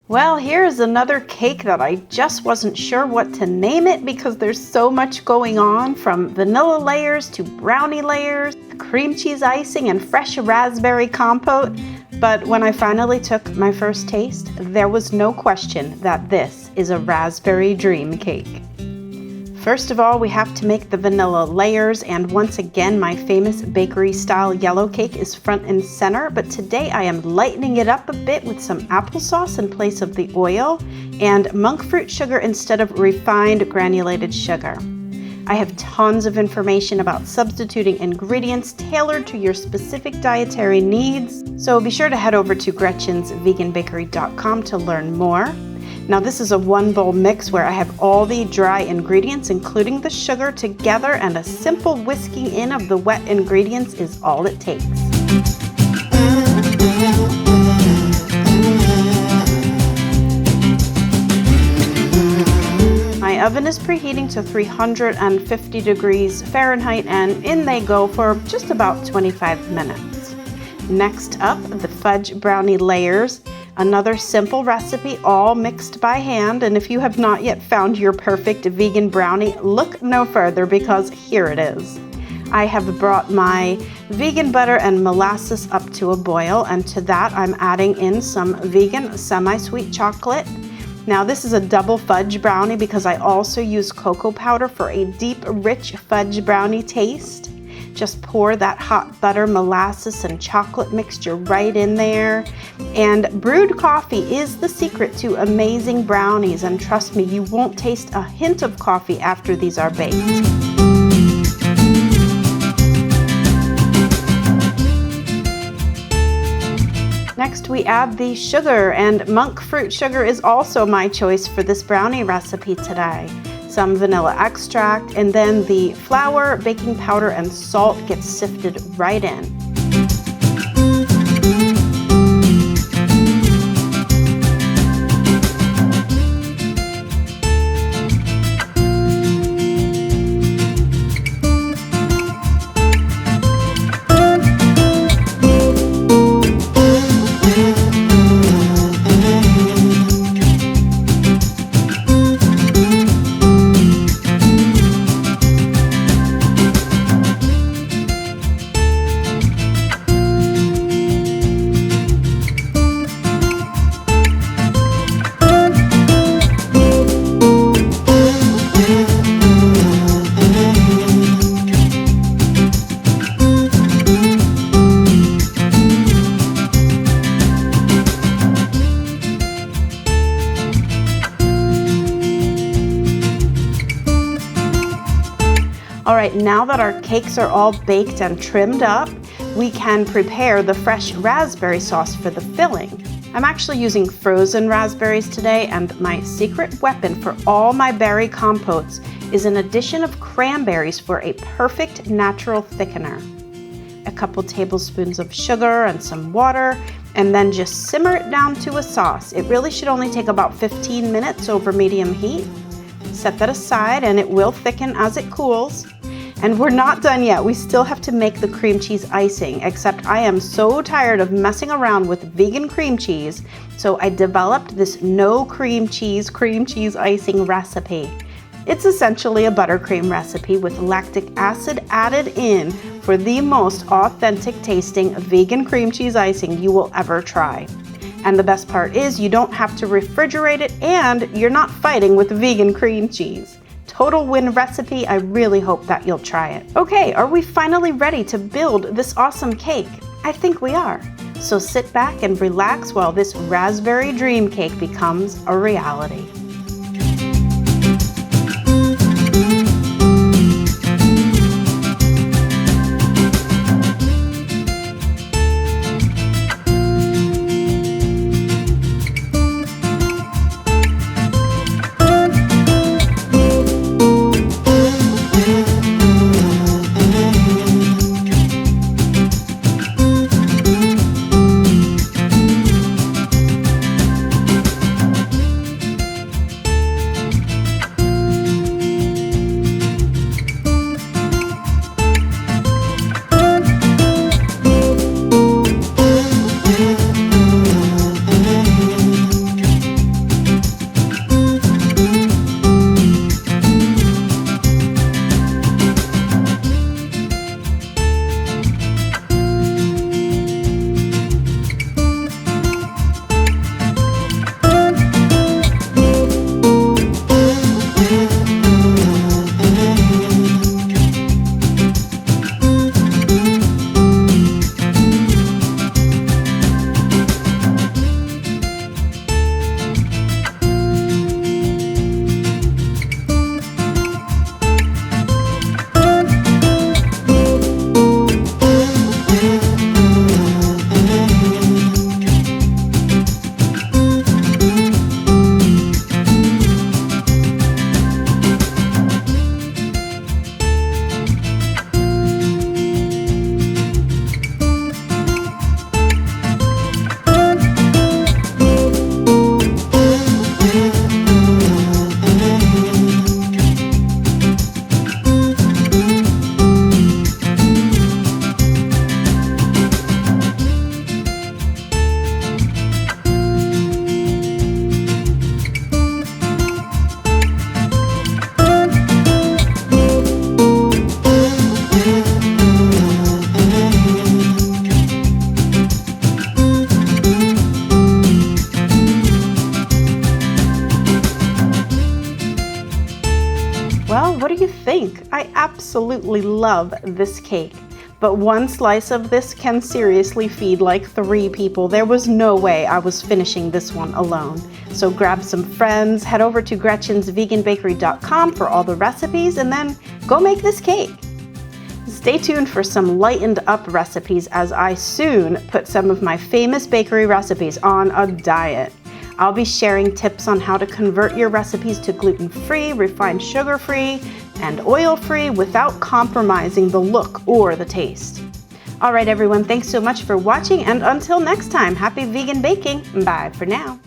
Well, here's another cake that I just wasn't sure what to name it because there's so much going on, from vanilla layers to brownie layers, cream cheese icing, and fresh raspberry compote. But when I finally took my first taste, there was no question that this is a raspberry dream cake. First of all, we have to make the vanilla layers, and once again, my famous bakery style yellow cake is front and center, but today I am lightening it up a bit with some applesauce in place of the oil and monk fruit sugar instead of refined granulated sugar. I have tons of information about substituting ingredients tailored to your specific dietary needs, so be sure to head over to Gretchen'sVeganBakery.com to learn more. Now this is a one bowl mix where I have all the dry ingredients, including the sugar, together, and a simple whisking in of the wet ingredients is all it takes. My oven is preheating to 350 degrees Fahrenheit, and in they go for just about 25 minutes. Next up, the fudge brownie layers. Another simple recipe, all mixed by hand, and if you have not yet found your perfect vegan brownie, look no further because here it is. I have brought my vegan butter and molasses up to a boil, and to that I'm adding in some vegan semi-sweet chocolate. Now this is a double fudge brownie because I also use cocoa powder for a deep, rich fudge brownie taste. Just pour that hot butter, molasses, and chocolate mixture right in there. And brewed coffee is the secret to amazing brownies, and trust me, you won't taste a hint of coffee after these are baked. Next, we add the sugar, and monk fruit sugar is also my choice for this brownie recipe today. Some vanilla extract, and then the flour, baking powder, and salt gets sifted right in. All right, now that our cakes are all baked and trimmed up, we can prepare the fresh raspberry sauce for the filling. I'm actually using frozen raspberries today, and my secret weapon for all my berry compotes is an addition of cranberries for a perfect natural thickener. A couple tablespoons of sugar and some water, and then just simmer it down to a sauce. It really should only take about 15 minutes over medium heat. Set that aside and it will thicken as it cools. And we're not done yet. We still have to make the cream cheese icing, except I am so tired of messing around with vegan cream cheese, so I developed this no cream cheese icing recipe. It's essentially a buttercream recipe with lactic acid added in for the most authentic tasting vegan cream cheese icing you will ever try. And the best part is you don't have to refrigerate it, and you're not fighting with vegan cream cheese. Total win recipe. I really hope that you'll try it. Okay, are we finally ready to build this awesome cake? I think we are. So sit back and relax while this raspberry dream cake becomes a reality. think. I absolutely love this cake. But one slice of this can seriously feed like 3 people. There was no way I was finishing this one alone. So grab some friends, head over to Gretchen'sVeganBakery.com for all the recipes, and then go make this cake. Stay tuned for some lightened up recipes as I soon put some of my famous bakery recipes on a diet. I'll be sharing tips on how to convert your recipes to gluten-free, refined sugar-free, and oil-free without compromising the look or the taste. All right, everyone, thanks so much for watching, and until next time, happy vegan baking. Bye for now.